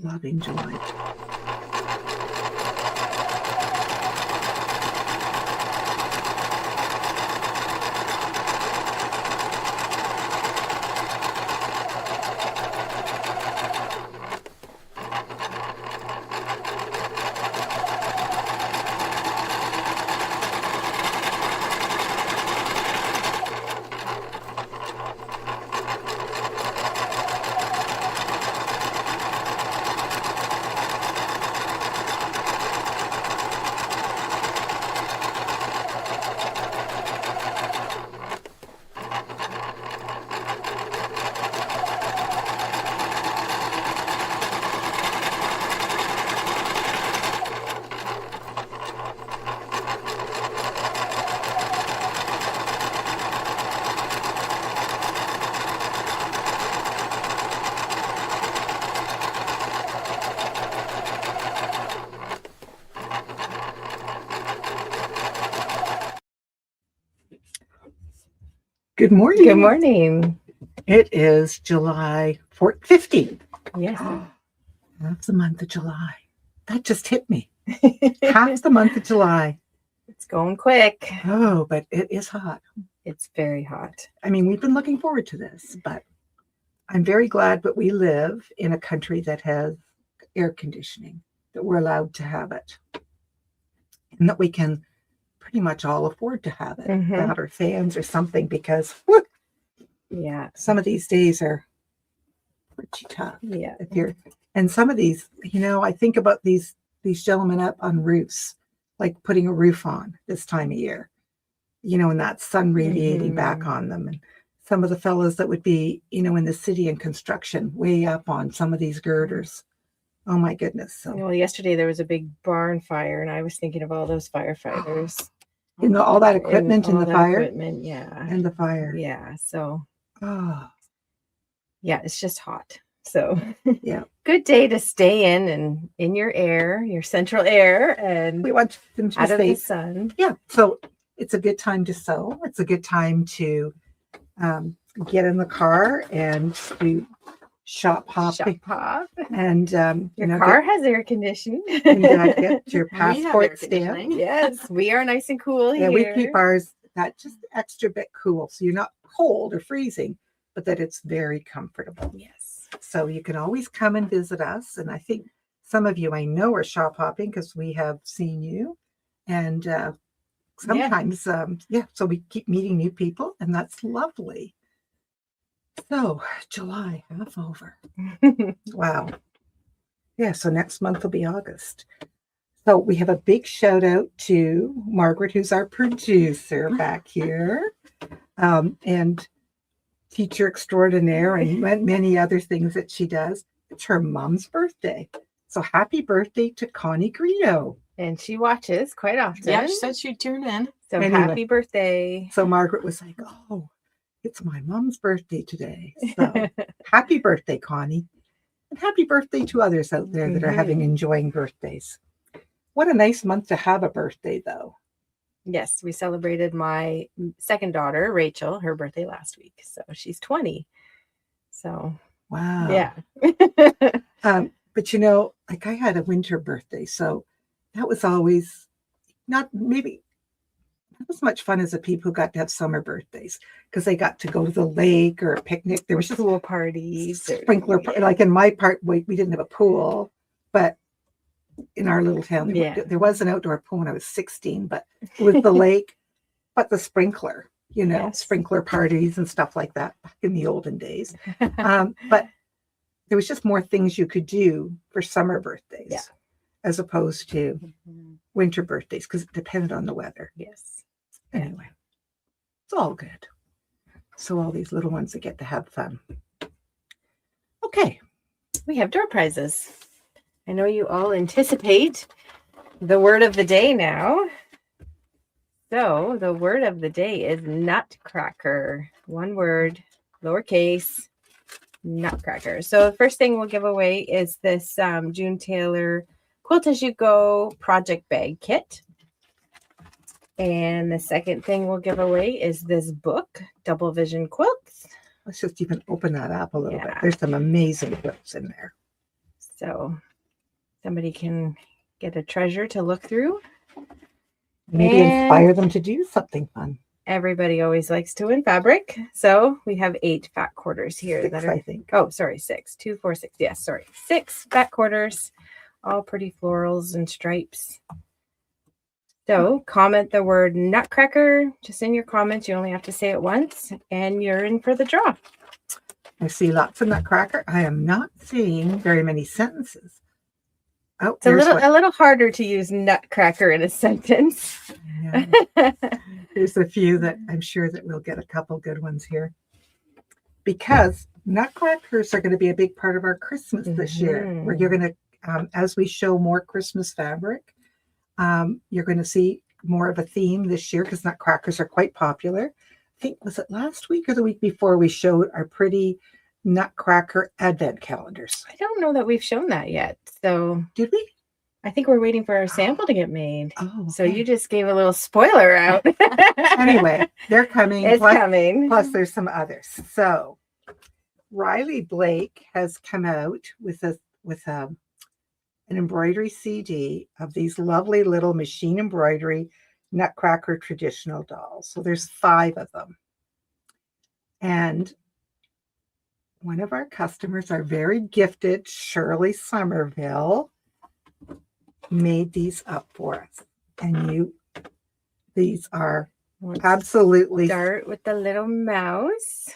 Loving July. Good morning. Good morning. It is July 15th. Yes. That's the month of July. That just hit me. Half the month of July. It's going quick. Oh, but it is hot. It's very hot. I mean, we've been looking forward to this, but I'm very glad that we live in a country that has air conditioning, that we're allowed to have it, and that we can pretty much all afford to have it, that or fans or something, because yeah, some of these days are pretty tough. Yeah. And some of these, I think about these gentlemen up on roofs, like putting a roof on this time of year, and that sun radiating back on them. And some of the fellows that would be, in the city and construction way up on some of these girders. Oh my goodness. So, well, yesterday there was a big barn fire, and I was thinking of all those firefighters. All that equipment in the fire. Equipment, yeah. And the fire. Yeah. So, yeah, it's just hot. So, yeah. Good day to stay in your air, your central air, and we want them to out stay of the sun. Yeah. So it's a good time to sew. It's a good time to get in the car and do shop hopping. And your car has air conditioning. And get your passport stamp. Yes, we are nice and cool here. Yeah, we keep ours that just extra bit cool, so you're not cold or freezing, but that it's very comfortable. Yes. So you can always come and visit us, and I think some of you I know are shop hopping because we have seen you, and sometimes so we keep meeting new people, and that's lovely. So July, half over. Wow. Yeah, so next month will be August. So we have a big shout out to Margaret, who's our producer back here, and teacher extraordinaire, and many other things that she does. It's her mom's birthday. So happy birthday to Connie Greeno. And she watches quite often. Yeah, she said she'd tune in. So anyway, happy birthday. So Margaret was like, oh, it's my mom's birthday today. So happy birthday, Connie. And happy birthday to others out there that are enjoying birthdays. What a nice month to have a birthday, though. Yes, we celebrated my second daughter, Rachel, her birthday last week. So she's 20. So, wow. Yeah. But like I had a winter birthday, so that was always not as much fun as the people who got to have summer birthdays, because they got to go to the lake or a picnic. There was just pool parties, sprinkler, like in my part, we didn't have a pool, but in our little town, there was an outdoor pool when I was 16, but it was the lake, but the sprinkler, sprinkler parties and stuff like that back in the olden days. But there was just more things you could do for summer birthdays as opposed to winter birthdays, because it depended on the weather. Yes. Anyway, it's all good. So all these little ones that get to have fun. Okay. We have door prizes. I know you all anticipate the word of the day now. So the word of the day is nutcracker. One word, lowercase, nutcracker. So the first thing we'll give away is this June Taylor Quilt As You Go project bag kit. And the second thing we'll give away is this book, Double Vision Quilts. Let's just even open that up a little bit. There's some amazing quilts in there. So somebody can get a treasure to look through. Maybe And- inspire them to do something fun. Everybody always likes to win fabric. So we have 8 fat quarters here 6, that are, I think. oh, sorry, 6, 2, 4, 6. Yes, sorry. 6 fat quarters, all pretty florals and stripes. So comment the word nutcracker just in your comments. You only have to say it once and you're in for the draw. I see lots of nutcracker. I am not seeing very many sentences. Oh, It's a there's little harder to use nutcracker in a sentence. yeah. There's a few that I'm sure that we'll get a couple good ones here. Because nutcrackers are going to be a big part of our Christmas this year. Where you're going to, as we show more Christmas fabric, you're going to see more of a theme this year because nutcrackers are quite popular. I think, was it last week or the week before we showed our pretty nutcracker advent calendars? I don't know that we've shown that yet. So Did we? I think we're waiting for our sample to get made. Oh, So you just gave a little spoiler out. Anyway, they're coming. It's coming. Plus, there's some others. So, Riley Blake has come out with an embroidery CD of these lovely little machine embroidery nutcracker traditional dolls. So there's 5 of them, and one of our customers, our very gifted Shirley Somerville, made these up for us, and these are absolutely Start with the little mouse.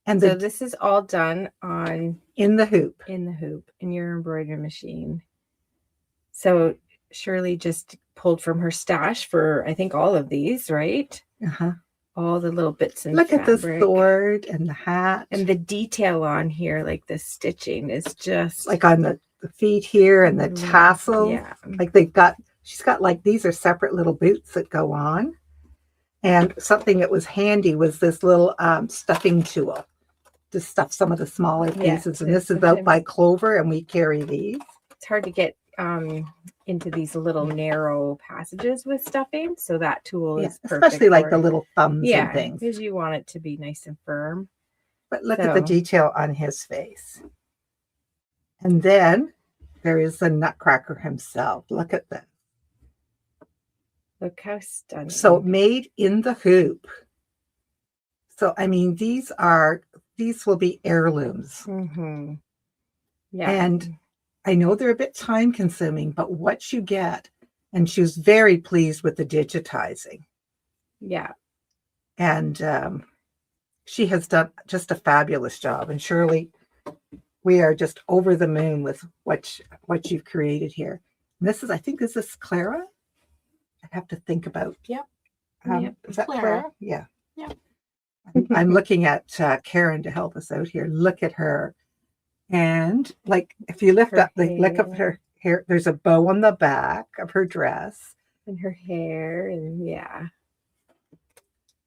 and So this is all done on in the hoop in your embroidery machine. So Shirley just pulled from her stash for I think all of these, right? All the little bits and look at the fabric. sword and the hat And the detail on here, like the stitching is just like on the feet here and the tassel. Yeah. Like she's got like these are separate little boots that go on. And something that was handy was this little stuffing tool to stuff some of the smaller pieces. And this is out by Clover, and we carry these. It's hard to get into these little narrow passages with stuffing, so that tool is perfect, especially like the little thumbs and things. Because you want it to be nice and firm. But look at the detail on his face. And then there is the Nutcracker himself. Look at that. Look how stunning. So made in the hoop. So, I mean, these will be heirlooms. Mm-hmm. Yeah. And I know they're a bit time consuming, but what you get, and she was very pleased with the digitizing. Yeah. And she has done just a fabulous job. And Shirley, we are just over the moon with what you've created here. And I think this is Clara. I have to think about. Yep. Is that Clara? Yeah. Yeah. I'm looking at Karen to help us out here. Look at her. And like, if you lift up the look of her hair, there's a bow on the back of her dress. And her hair, and yeah.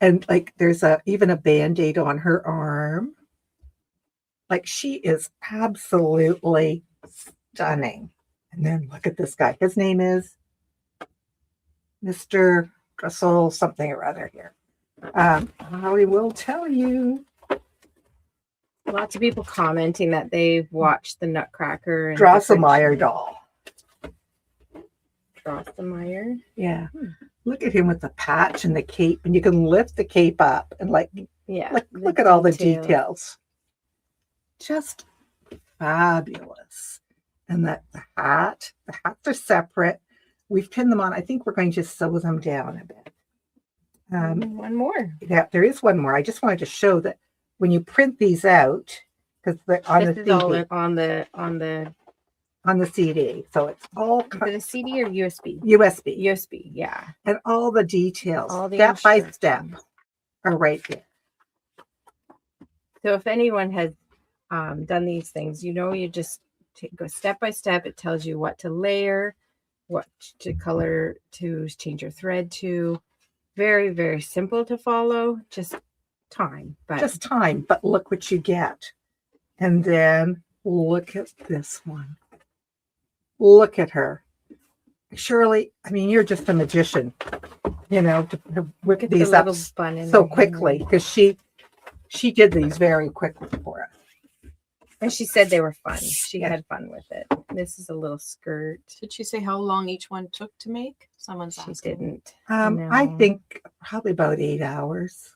And like, there's even a Band-Aid on her arm. Like, she is absolutely stunning. And then look at this guy. His name is Mr. Russell something or other here. I will tell you. Lots of people commenting that they've watched the Nutcracker and Drosselmeyer doll. Drosselmeyer. Yeah. Look at him with the patch and the cape, and you can lift the cape up and look at all the details. Just fabulous. And the hats are separate. We've pinned them on. I think we're going to sew them down a bit. One more. Yeah, there is one more. I just wanted to show that when you print these out, because they're on the CD. On the CD. So it's all is it a CD or USB? USB. USB, yeah. And all the details, all the step by step, are right there. So if anyone has done these things, you just go step by step. It tells you what to layer, what to color, to change your thread to. Very, very simple to follow. Just time. But look what you get. And then look at this one. Look at her. Shirley, I mean, you're just a magician, to whip these up so quickly, because she did these very quickly for us. And she said they were fun. She Yeah. had fun with it. This is a little skirt. Did she say how long each one took to make? Someone's She asking. didn't. I No. think probably about 8 hours.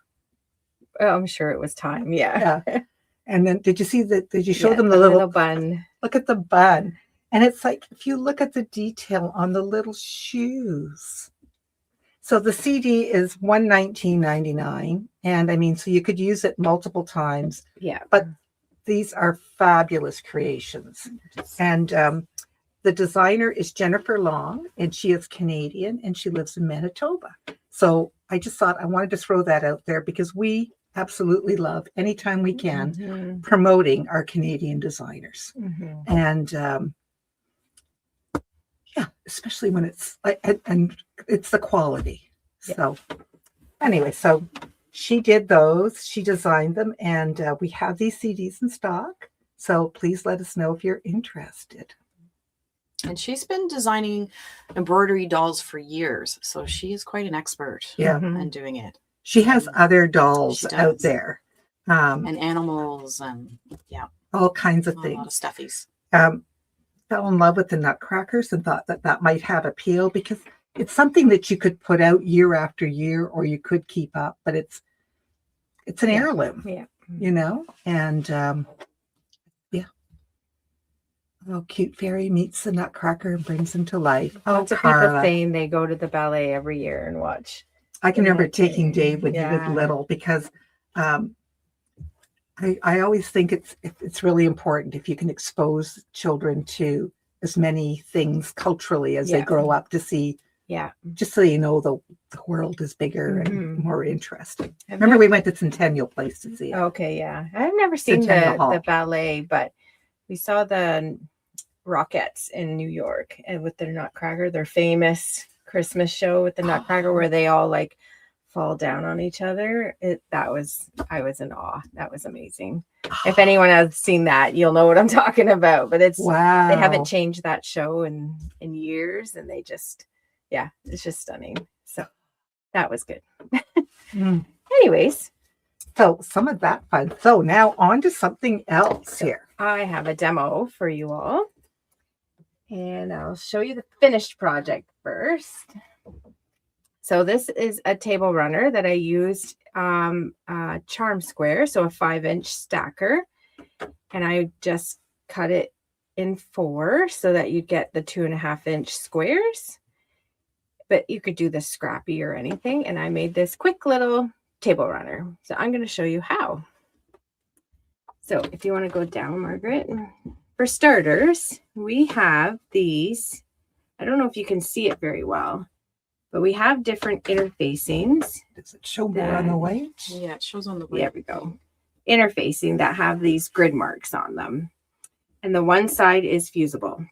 Oh, I'm sure it was time. Yeah. Yeah. And then did you show Yeah, them the little bun? look at the bun? And it's like, if you look at the detail on the little shoes. So the CD is $119.99. And I mean, so you could use it multiple times. Yeah. But these are fabulous creations. And the designer is Jennifer Long, and she is Canadian, and she lives in Manitoba. So I just thought I wanted to throw that out there because we absolutely love, anytime we can, promoting our Canadian designers. And yeah, especially when it's like, and it's the quality. Yeah. So anyway, so she did those, she designed them, and we have these CDs in stock. So please let us know if you're interested. And she's been designing embroidery dolls for years. So she is quite an expert Yeah. in doing it. She has other dolls She does. out there. And animals and All kinds of a lot things. of stuffies. Fell in love with the Nutcrackers and thought that might have appeal because it's something that you could put out year after year, or you could keep up, but it's an heirloom, Yeah. you know? And yeah. Oh, Cute Fairy meets the Nutcracker and brings him to life. Oh, Lots of people Carla. saying they go to the ballet every year and watch. I can the remember Nut taking Fairy. Dave when he Yeah. was little because I always think it's really important if you can expose children to as many things culturally as they Yeah. grow up to see, Yeah. just so you know the world is bigger and Mhm. more interesting. I've Remember, never- we went to Centennial Place to see it. Okay, yeah. I've never seen Centennial Hall. the ballet, but we saw the Rockettes in New York and with the Nutcracker, their famous Christmas show with the Nutcracker where they all like fall down on each other. I was in awe. That was amazing. If anyone has seen that, you'll know what I'm talking about. But it's Wow. they haven't changed that show in years, and they just it's just stunning. So that was good. Mm. Anyways, So some of that fun. So now on to something else here. I have a demo for you all. And I'll show you the finished project first. So this is a table runner that I used charm square, so a 5-inch stacker. And I just cut it in 4 so that you get the 2.5-inch squares. But you could do this scrappy or anything. And I made this quick little table runner. So I'm going to show you how. So if you want to go down, Margaret. For starters, we have these. I don't know if you can see it very well, but we have different interfacings. Does it show more on the white? Yeah, it shows on the way. There we go. Interfacing that have these grid marks on them. And the one side is fusible.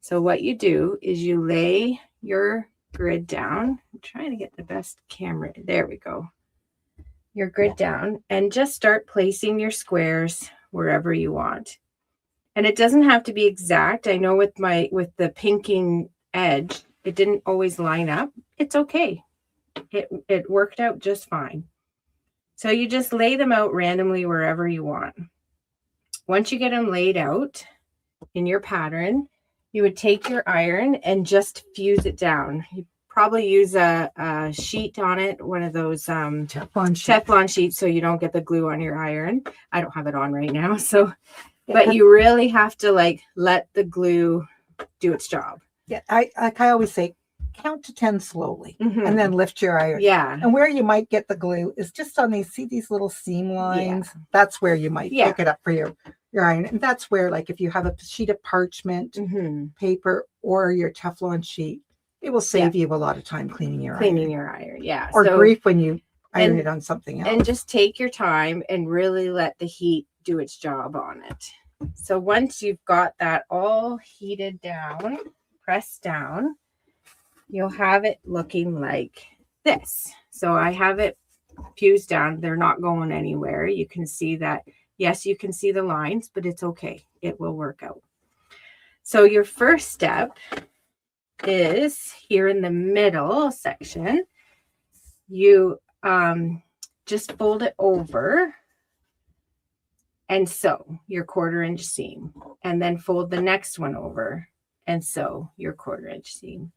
So what you do is you lay your grid down. I'm trying to get the best camera. There we go. Your grid down and just start placing your squares wherever you want. And it doesn't have to be exact. I know with the pinking edge, it didn't always line up. It's okay. It worked out just fine. So you just lay them out randomly wherever you want. Once you get them laid out in your pattern, you would take your iron and just fuse it down. You probably use a sheet on it, one of those Teflon sheets, so you don't get the glue on your iron. I don't have it on right now, so but you really have to like let the glue do its job. Yeah, I always say, count to 10 slowly and then lift your iron. Yeah. And where you might get the glue is just on these little seam lines. That's where you might pick it up for your iron. And that's where, like, if you have a sheet of parchment paper or your Teflon sheet, it will save you a lot of time cleaning your iron. Yeah. Or grief when you iron it on something else. And just take your time and really let the heat do its job on it. So once you've got that all heated down, pressed down, you'll have it looking like this. So I have it fused down. They're not going anywhere. You can see that. Yes, you can see the lines, but it's okay. It will work out. So your first step is here in the middle section. You just fold it over. and sew your 1/4 inch seam, and then fold the next one over and sew your 1/4 inch seam,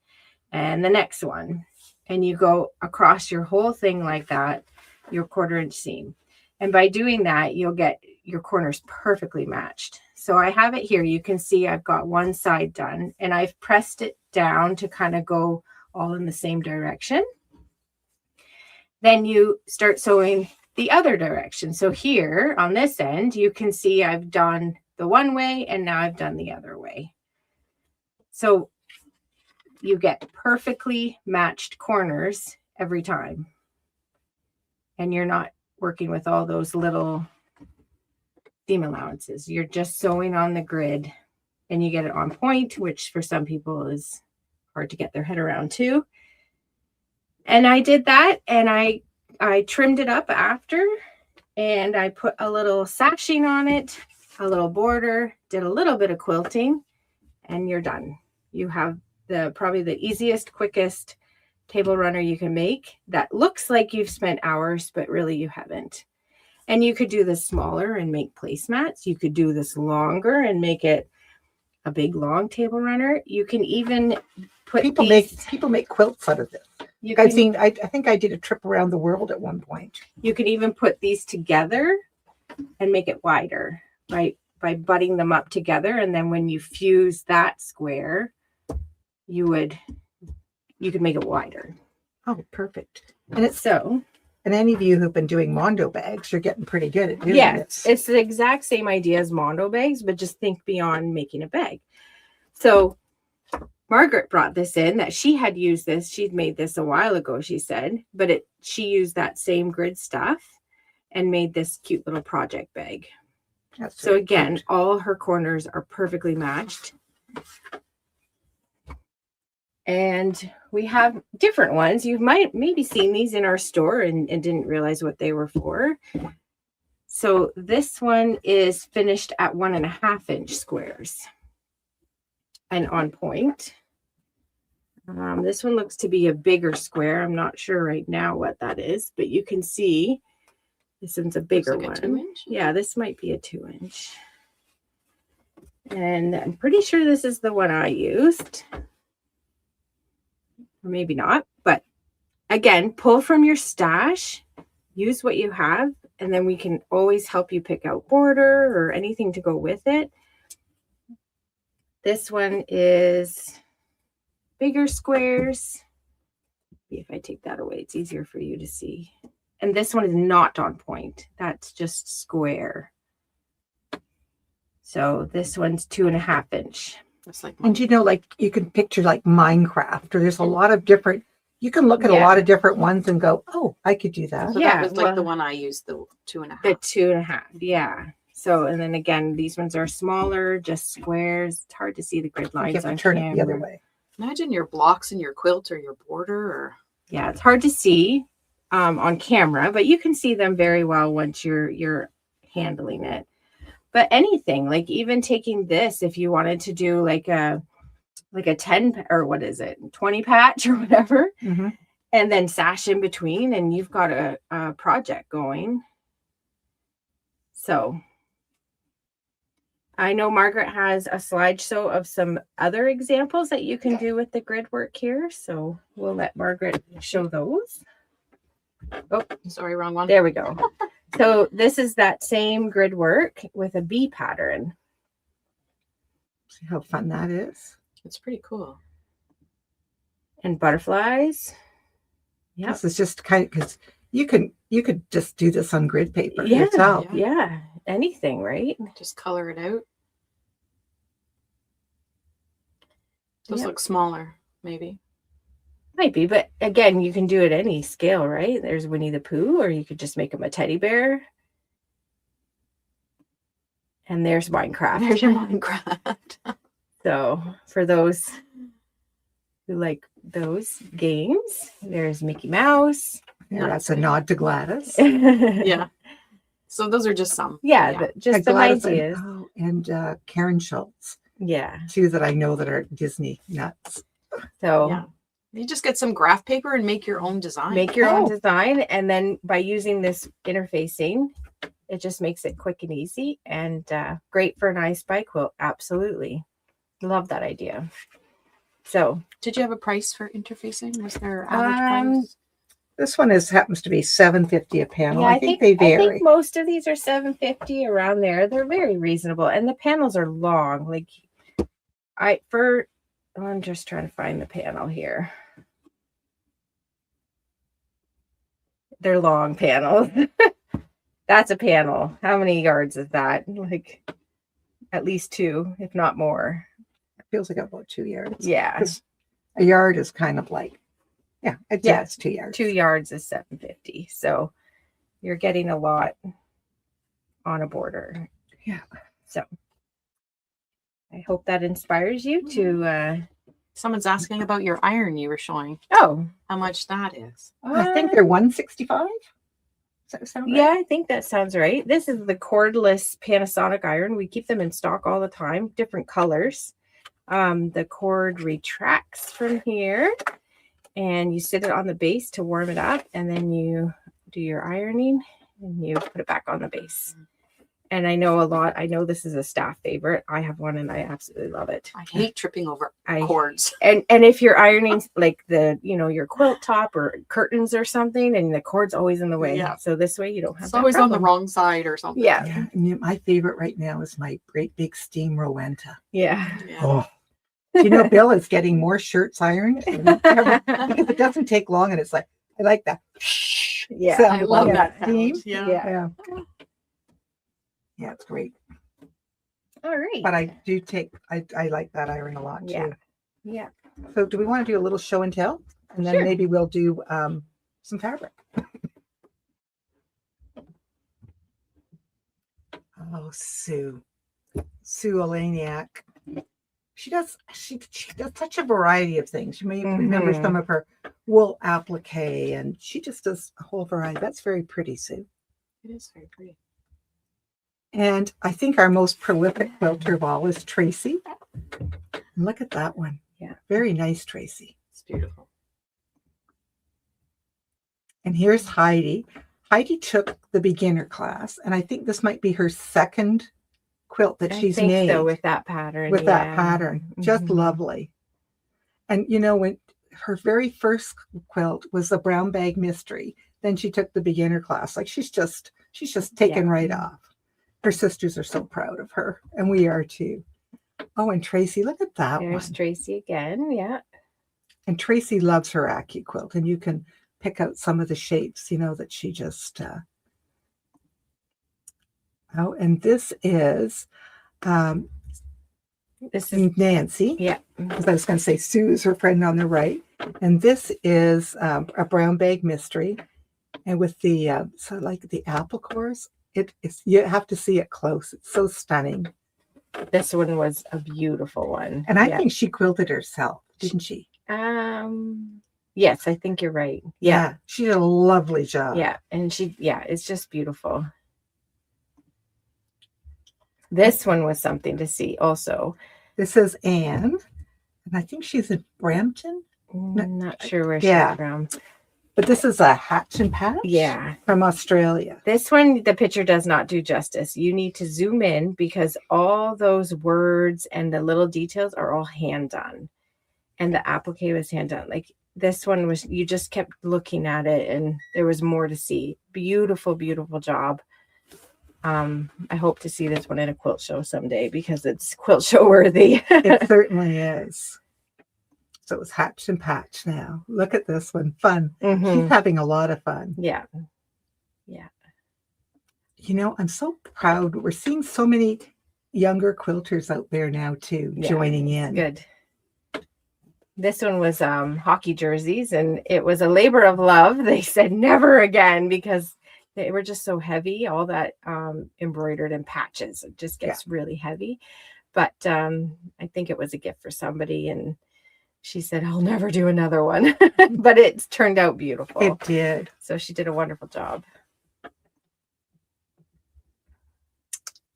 and the next one, and you go across your whole thing like that, your 1/4 inch seam. And by doing that, you'll get your corners perfectly matched. So I have it here. You can see I've got one side done, and I've pressed it down to kind of go all in the same direction. Then you start sewing the other direction. So here on this end, you can see I've done the one way, and now I've done the other way. So you get perfectly matched corners every time. And you're not working with all those little seam allowances. You're just sewing on the grid, and you get it on point, which for some people is hard to get their head around too. And I did that, and I trimmed it up after, and I put a little sashing on it, a little border, did a little bit of quilting, and you're done. You have probably the easiest, quickest table runner you can make that looks like you've spent hours, but really you haven't. And you could do this smaller and make placemats. You could do this longer and make it a big long table runner. You can even put People make quilts out of this. I've seen. I think I did a trip around the world at one point. You could even put these together and make it wider by butting them up together, and then when you fuse that square, you could make it wider. Oh, perfect. And it's So and any of you who've been doing Mondo bags, you're getting pretty good at doing yes, this. it's the exact same idea as Mondo bags, but just think beyond making a bag. So Margaret brought this in that she had used this. She'd made this a while ago, she said, but she used that same grid stuff and made this cute little project bag. That's So really again, cute. all her corners are perfectly matched. And we have different ones. You might maybe seen these in our store and didn't realize what they were for. So this one is finished at 1.5 inch squares and on point. This one looks to be a bigger square. I'm not sure right now what that is, but you can see this one's a bigger like a one. 2 inch? Yeah, this might be a 2 inch. And I'm pretty sure this is the one I used. Or maybe not, but again, pull from your stash, use what you have, and then we can always help you pick out border or anything to go with it. This one is bigger squares. Maybe if I take that away, it's easier for you to see. And this one is not on point. That's just square. So this one's 2.5 inch. That's like And like you can picture like Minecraft, or there's a lot of different. You can look at a lot of different ones and go, "Oh, I could do that." So Yeah, that was like the well, one I used, the 2.5. The 2.5, yeah. So, and then again, these ones are smaller, just squares. It's hard to see the grid You lines have to on turn it the other camera. way. Imagine your blocks in your quilt or your border, or Yeah, it's hard to see on camera, but you can see them very well once you're handling it. But anything, like even taking this, if you wanted to do like a 10 or what is it, 20 patch or whatever, Mm-hmm. and then sash in between, and you've got a project going. So I know Margaret has a slideshow of some other examples that you can do with the grid work here. So we'll let Margaret show those. Oh, sorry, wrong one. there we go. So this is that same grid work with a bee pattern. See how fun that is. It's pretty cool. And butterflies. Yeah. This is just kind of because you could just do this on grid paper Yeah. yourself. Yeah. Anything, right? Just color it out. Those Yep. look smaller, maybe. Might be, but again, you can do it any scale, right? There's Winnie the Pooh, or you could just make him a teddy bear. And there's Minecraft. There's your Minecraft. So for those who like those games, there's Mickey Mouse. Yeah, that's a nod to Gladys. Yeah. So those are just some. Yeah, Yeah. but just And some Gladys ideas. and Karen Schultz, Yeah. two that I know that are Disney nuts. So Yeah. You just get some graph paper and make your own design. make your Oh. own design, and then by using this interfacing, It just makes it quick and easy, and great for an I Spy quilt. Absolutely. Love that idea. So, Did you have a price for interfacing? Was there average price? This one happens to be $7.50 a panel. yeah, I think they I vary. think most of these are $7.50 around there. They're very reasonable, and the panels are long. Like I'm just trying to find the panel here. They're long panels. That's a panel. How many yards is that? Like at least 2, if not more. It feels like about 2 yards. Yeah. 'Cause a yard is kind of like, it's 2 yards. 2 yards is $7.50. So you're getting a lot on a border. Yeah. So I hope that inspires you to Someone's asking about your iron you were showing. how much that is. I think they're $165. Does that sound right? Yeah, I think that sounds right. This is the cordless Panasonic iron. We keep them in stock all the time, different colors. The cord retracts from here, and you sit it on the base to warm it up, and then you do your ironing and you put it back on the base. And I know this is a staff favorite. I have one and I absolutely love it. I hate tripping over cords. And if you're ironing like your quilt top or curtains or something, and the cord's always in the way. Yeah. So this way you don't have It's that always on the problem. wrong side or something. Yeah. Yeah. And my favorite right now is my great big steam Rowenta. Yeah. Oh. You know, Bill is getting more shirts ironed than ever, because it doesn't take long, and it's like, I like that. Yeah. sound I love of that steam. sound. Yeah. Yeah. Yeah, it's great. All right. But I do I like that iron a lot too. Yeah. Yeah. So do we want to do a little show and tell? And then Sure. maybe we'll do some fabric. Oh, Sue Oleniak. She does such a variety of things. You may remember some of her wool applique, and she just does a whole variety. That's very pretty, Sue. It is very pretty. And I think our most prolific quilter of all is Tracy. And look at that one. Yeah. Very nice, Tracy. It's beautiful. And here's Heidi. Heidi took the beginner class, and I think this might be her second quilt that she's I think made so, with that pattern. with that pattern. Just Mhm. lovely. And when her very first quilt was the Brown Bag Mystery, then she took the beginner class. Like she's just taken right off. Her sisters are so proud of her, and we are too. Oh, and Tracy, look at that There's one. Tracy again. Yeah. And Tracy loves her Acu quilt, and you can pick out some of the shapes, that she just. Oh, and this is This is Nancy. yeah. Because I was going to say Sue is her friend on the right, and this is a Brown Bag Mystery, and with the the apple cores. It's you have to see it close. It's so stunning. This one was a beautiful one. And I think she quilted herself, didn't she? Yes, I think you're right. Yeah. She did a lovely job. Yeah. And it's just beautiful. This one was something to see also. This is Anne, and I think she's in Brampton. I'm not sure where Yeah. she's from. But this is a Hatch and Patch. Yeah. From Australia. This one, the picture does not do justice. You need to zoom in because all those words and the little details are all hand done. And the applique was hand done. Like this one was, you just kept looking at it and there was more to see. Beautiful, beautiful job. I hope to see this one in a quilt show someday because it's quilt show worthy. It certainly is. So it's Hatch and Patch now. Look at this one. Fun. Mhm. She's having a lot of fun. Yeah. I'm so proud. We're seeing so many younger quilters out there now too, Yeah, joining in. Good. This one was hockey jerseys, and it was a labor of love. They said never again because they were just so heavy, all that embroidered in patches. It just gets really heavy. But I think it was a gift for somebody, and she said, I'll never do another one. But it turned out beautiful. It did. So she did a wonderful job.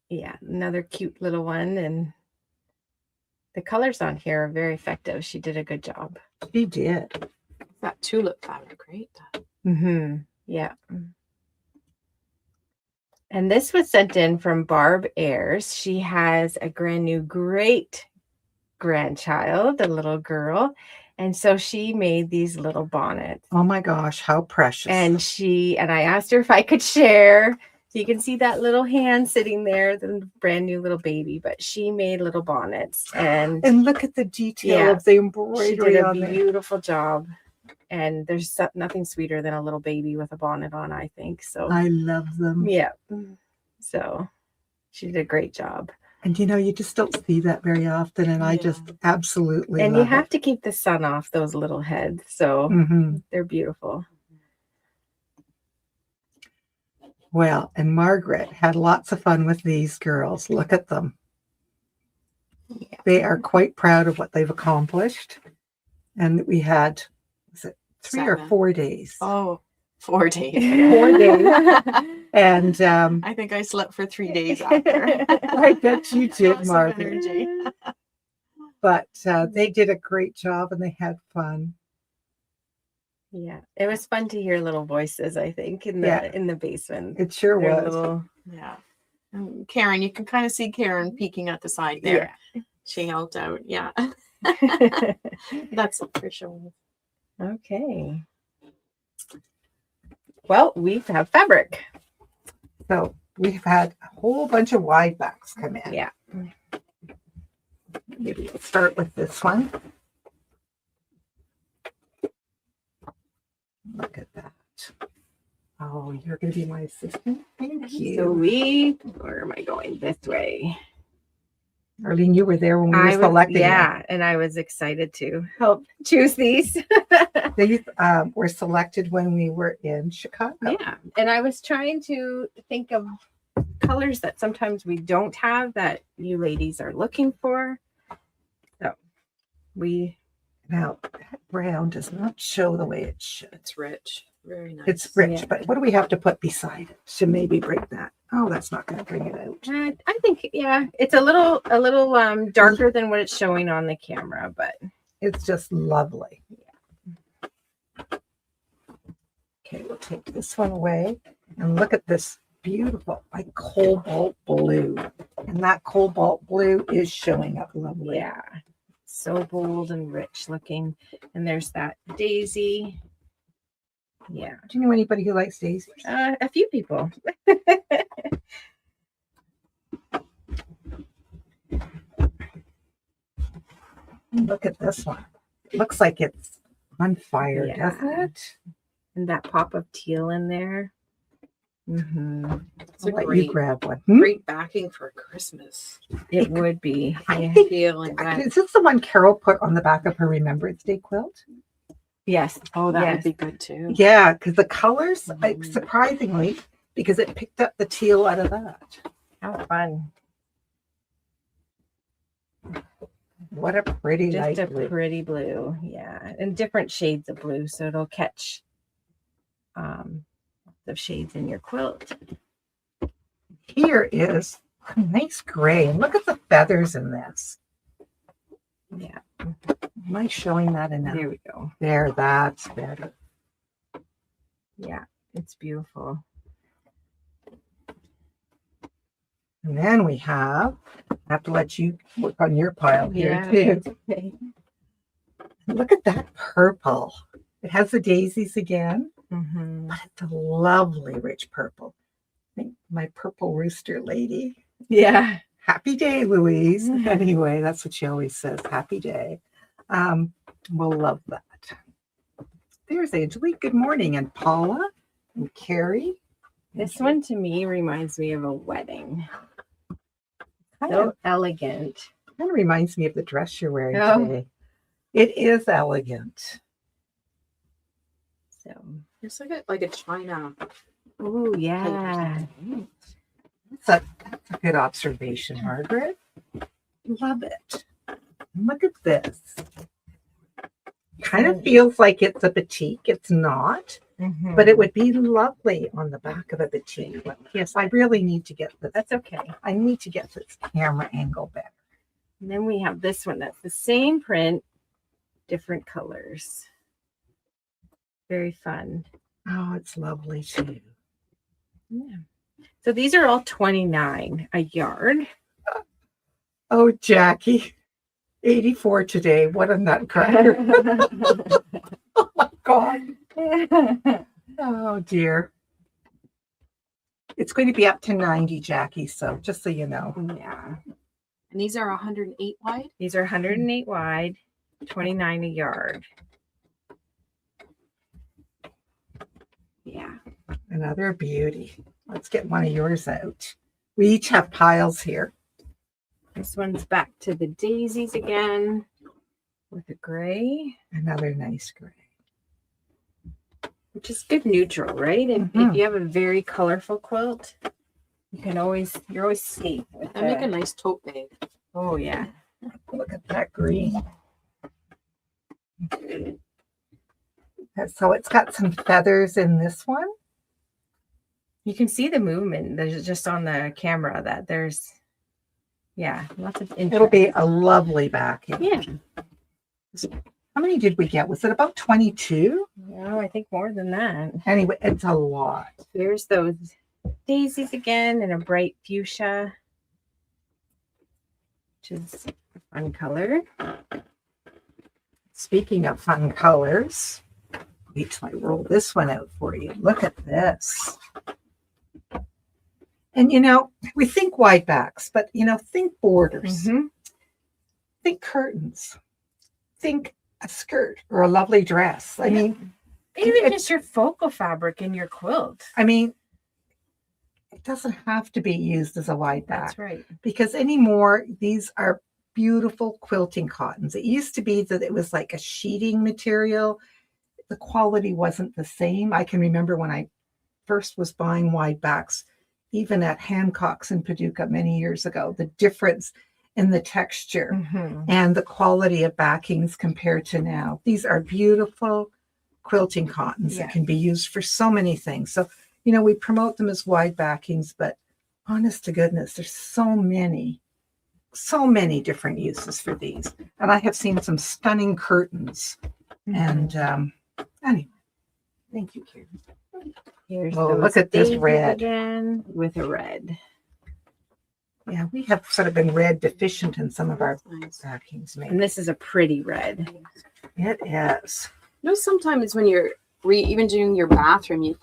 Yeah, another cute little one. And the colors on here are very effective. She did a good job. She did. That tulip fabric, right? Mm-hmm. Yeah. And this was sent in from Barb Ayers. She has a brand new great grandchild, a little girl. And so she made these little bonnets. Oh my gosh, how precious. And I asked her if I could share. So you can see that little hand sitting there, the brand new little baby, but she made little bonnets. And look at the detail Yeah, of the she embroidery did a on there. beautiful job. And there's nothing sweeter than a little baby with a bonnet on, I think. So I love them. yeah. So she did a great job. And you just don't see that very often. And I just absolutely And love you have to keep the sun off those little heads. So they're beautiful. Well, and Margaret had lots of fun with these girls. Look at them. Yeah. They are quite proud of what they've accomplished. And we had, was it 3 or 4 days? Oh, 4 days. 4 days. And I think I slept for 3 days after. I bet you did, Lots of Margaret. energy. But they did a great job and they had fun. Yeah, it was fun to hear little voices, I think, in the basement. It sure Their was. Yeah. Karen, you can kind of see Karen peeking at the side there. Yeah. She helped out. Yeah. That's for sure. Okay. Well, we have fabric. So we've had a whole bunch of wide backs come in. Yeah. Maybe we'll start with this one. Look at that. Oh, you're going to be my assistant. Thank you. So where am I going? This way. Arlene, you were there when we were selecting. Yeah, and I was excited to help choose these. These were selected when we were in Chicago. Yeah, and I was trying to think of colors that sometimes we don't have that you ladies are looking for. So Now, that brown does not show the way it should. It's rich. Very nice. It's rich, Yeah. but what do we have to put beside it to maybe bring that? Oh, that's not going to bring it out. I think, yeah, it's a little darker than what it's showing on the camera, but It's just lovely. Okay, we'll take this one away and look at this beautiful, like cobalt blue. And that cobalt blue is showing up lovely. yeah, so bold and rich looking. And there's that daisy. Yeah, Do you know anybody who likes daisies? a few people. Look at this one. It looks like it's on fire, Yeah. doesn't it? And that pop of teal in there. It's I'll a let you great, grab one. great backing for Christmas. It would be. I Yeah. think, Feel like that. is this the one Carol put on the back of her Remembrance Day quilt? Yes. Oh, that Yes. would be good too. Yeah, because the colors, Mhm. surprisingly, because it picked up the teal out of that. How fun. What a pretty Just light a blue. pretty blue. Yeah. And different shades of blue. So it'll catch the shades in your quilt. Here is a nice gray. And look at the feathers in this. Yeah. Am I showing that enough? There we go. There, that's better. Yeah. It's beautiful. And then we I have to let you work on your pile here Yeah. too. Okay. Look at that purple. It has the daisies again, Mm-hmm. but it's a lovely rich purple. I think my purple rooster lady. Yeah. Happy day, Louise. Anyway, that's what she always says. Happy day. We'll love that. There's Angelique. Good morning. And Paula and Carrie. This one to me reminds me of a wedding. Kind So of elegant. reminds me of the dress you're wearing Oh. today. It is elegant. So, It's like a China. oh yeah. That's a good observation, Margaret. Love it. Look at this. Kind of feels like it's a batik. It's not, Mhm. but it would be lovely on the back of a batik. But yes, I really need to get this. That's okay. I need to get this camera angle better. And then we have this one that's the same print, different colors. Very fun. Oh, it's lovely too. Yeah. So these are all $29 a yard. Oh, Jackie, 84 today. What a nutcracker. Oh my God. Oh dear. It's going to be up to 90, Jackie. So just so you know. Yeah. And these are 108 wide. These are 108 wide, 29 a yard. Yeah. Another beauty. Let's get one of yours out. We each have piles here. This one's back to the daisies again with a gray, Another nice gray. which is good neutral, right? If Mhm. you have a very colorful quilt, you're always safe with And make a the- nice tote bag. Oh yeah. Look at that green. So it's got some feathers in this one. You can see the movement. There's just on the camera that there's lots of interest. It'll be a lovely backing. Yeah. How many did we get? Was it about 22? No, I think more than that. Anyway, it's a lot. There's those daisies again in a bright fuchsia, which is a fun color. Speaking of fun colors, wait till I roll this one out for you. Look at this. And we think wide backs, but think borders, Mhm. think curtains, think a skirt or a lovely dress. I Yeah. mean, Even It's- just your focal fabric in your quilt. it doesn't have to be used as a wide back. That's right. Because anymore, these are beautiful quilting cottons. It used to be that it was like a sheeting material. The quality wasn't the same. I can remember when I first was buying wide backs, even at Hancock's in Paducah many years ago, the difference in the texture Mhm. and the quality of backings compared to now. These are beautiful quilting cottons Yeah. that can be used for so many things. So, we promote them as wide backings, but honest to goodness, there's so many different uses for these. And I have seen some stunning curtains. And anyway, thank you, Karen. Here's Oh, those look at this daisies red. again with a red. Yeah, we have sort of been red deficient in some of our Nice. backings. And Maybe this is a pretty red. it is. Sometimes when you're even doing your bathroom, you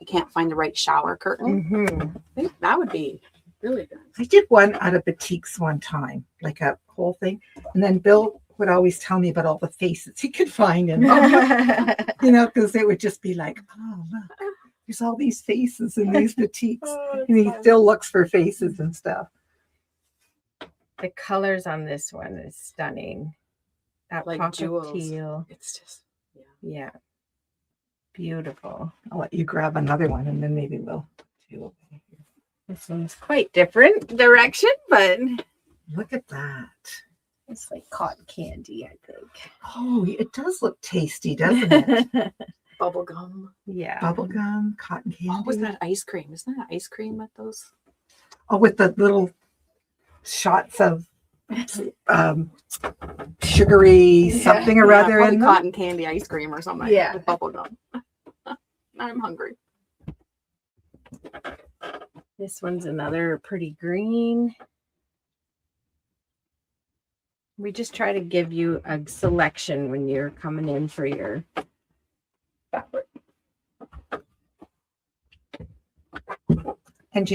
can't find the right shower curtain. Mhm. I think that would be really good. I did one out of batiks one time, like a whole thing. And then Bill would always tell me about all the faces he could find in them, because it would just be like, oh, look, there's all these faces in these batiks. And he still looks for faces and stuff. The colors on this one is stunning. That Like pop of jewels. teal. It's just Yeah. Beautiful. I'll let you grab another one and then maybe we'll do. This one's quite different direction, but Look at that. it's like cotton candy, I think. Oh, it does look tasty, doesn't it? bubble gum. Yeah. Bubblegum, cotton candy. What was that ice cream? Isn't that ice cream at those? Oh, with the little shots of sugary something or other probably in them. cotton candy ice cream or something. Yeah. With bubble gum. I'm hungry. This one's another pretty green. We just try to give you a selection when you're coming in for your fabric. And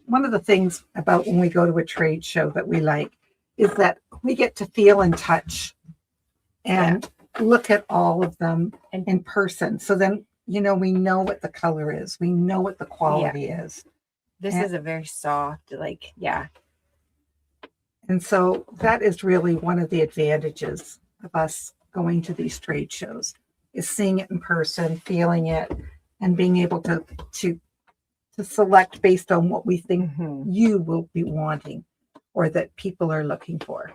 one of the things about when we go to a trade show that we like is that we get to feel and touch and look at all of them in person. So then, we know what the color is. We know what the quality is. This And- is a very soft, And so that is really one of the advantages of us going to these trade shows is seeing it in person, feeling it, and being able to select based on what we think you will be wanting or that people are looking for.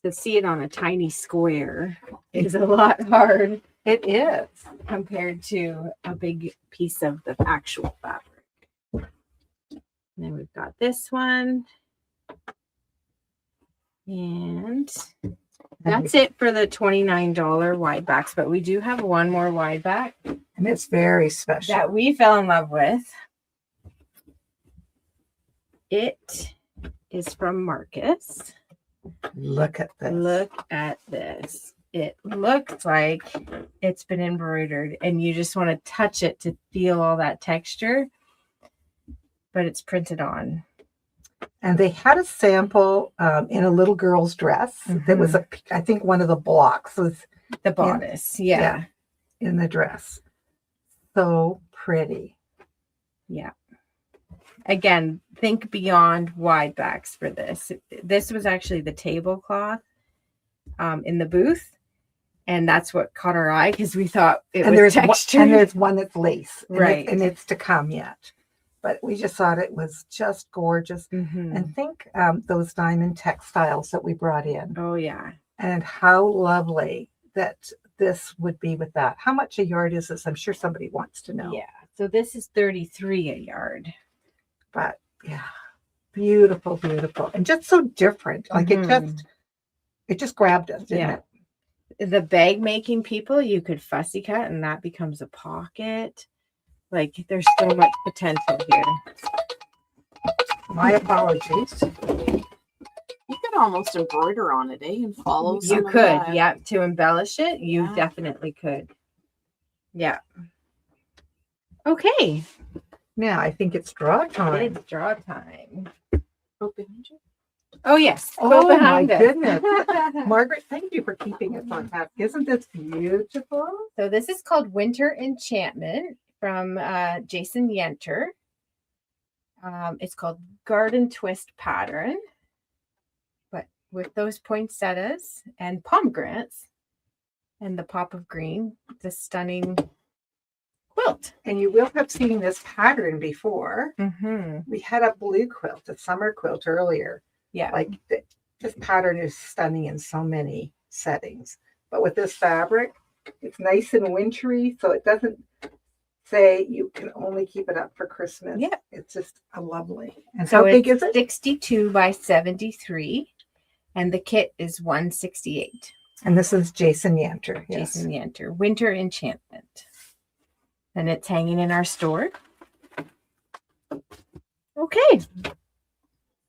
to see it on a tiny square is a lot hard It is. compared to a big piece of the actual fabric. And then we've got this one. And That's it for the $29 wide backs, but we do have one more wide back And it's very special. that we fell in love with. It is from Marcus. Look at this. Look at this. It looks like it's been embroidered and you just want to touch it to feel all that texture, but it's printed on. And they had a sample in a little girl's dress. That was, I think, one of the blocks was The bodice. Yeah. in the dress. So pretty. Yeah. Again, think beyond wide backs for this. This was actually the tablecloth in the booth. And that's what caught our eye because we thought it was textured. And there's one that's lace. Right. And it's to come yet. But we just thought it was just gorgeous. And think those diamond textiles that we brought in. Oh, yeah. And how lovely that this would be with that. How much a yard is this? I'm sure somebody wants to know. Yeah. So this is 33 a yard. But yeah, beautiful, beautiful. And just so different. Like it just grabbed us, didn't it? The bag making people, you could fussy cut and that becomes a pocket. Like there's so much potential here. My apologies. You could almost embroider on it, and follow. You could, yeah, to embellish it. You definitely could. Yeah. Okay. Now I think it's draw time. It's draw time. Oh, behind you? Oh yes. Go Oh my behind us. goodness. Margaret, thank you for keeping us on task. Isn't this beautiful? So this is called Winter Enchantment from Jason Yenter. It's called Garden Twist Pattern, but with those poinsettias and pomegranates and the pop of green, the stunning quilt. And you will have seen this pattern before. We had a blue quilt, a summer quilt earlier. Yeah. Like this pattern is stunning in so many settings. But with this fabric, it's nice and wintry, so it doesn't say you can only keep it up for Christmas. Yeah. It's just a lovely. And So how big is it? 62 by 73, and the kit is 168. And this is Jason Yanter. Yes. Jason Yenter, Winter Enchantment. And it's hanging in our store. Okay.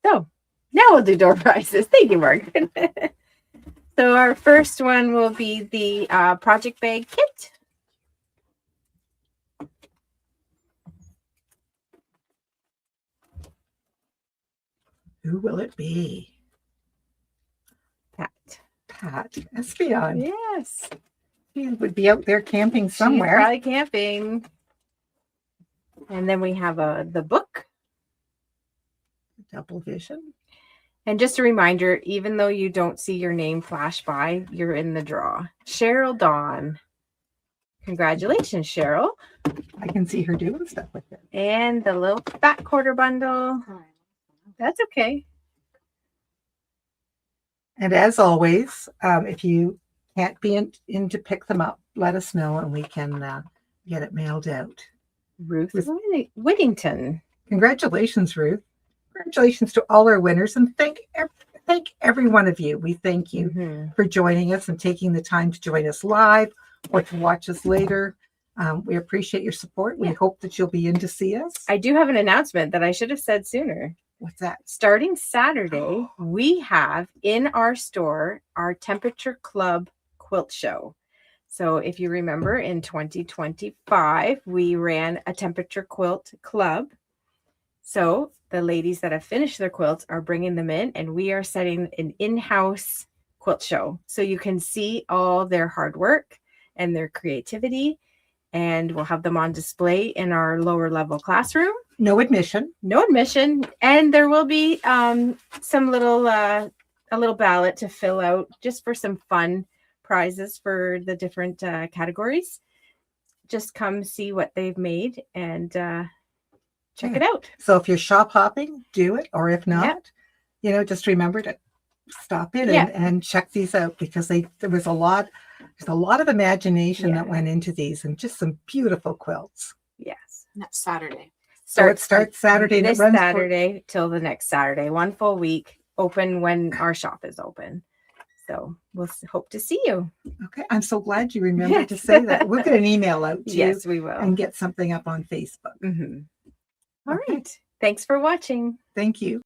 So now we'll do door prizes. Thank you, Margaret. So our first one will be the project bag kit. Who will it be? Pat. Pat Espion. Yes. He would be out there camping somewhere. She's probably camping. And then we have the book. Double vision. And just a reminder, even though you don't see your name flash by, you're in the draw. Cheryl Dawn. Congratulations, Cheryl. I can see her doing stuff with it. And the little fat quarter bundle. That's okay. And as always, if you can't be in to pick them up, let us know and we can get it mailed out. Ruth Whittington. Congratulations, Ruth. Congratulations to all our winners, and thank every one of you. We thank you for joining us and taking the time to join us live or to watch us later. We appreciate your support. We hope that you'll be in to see us. I do have an announcement that I should have said sooner. What's that? Starting Saturday, we have in our store our Temperature Club quilt show. So if you remember, in 2025, we ran a Temperature Quilt Club. So the ladies that have finished their quilts are bringing them in, and we are setting an in-house quilt show. So you can see all their hard work and their creativity, and we'll have them on display in our lower level classroom. No admission. No admission. And there will be some little, a little ballot to fill out just for some fun prizes for the different categories. Just come see what they've made and check it out. So if you're shop hopping, do it. Or if not, just remember to stop in and check these out, because there's a lot of imagination that went into these, and just some beautiful quilts. Yes. And that's Saturday. So it starts Saturday. This and it runs Saturday till the next Saturday, one full week, open when our shop is open. So we'll hope to see you. Okay. I'm so glad you remembered to say that. We'll get an email out to you Yes, we will. and get something up on Facebook. Mhm. All Okay. right. Thanks for watching. Thank you.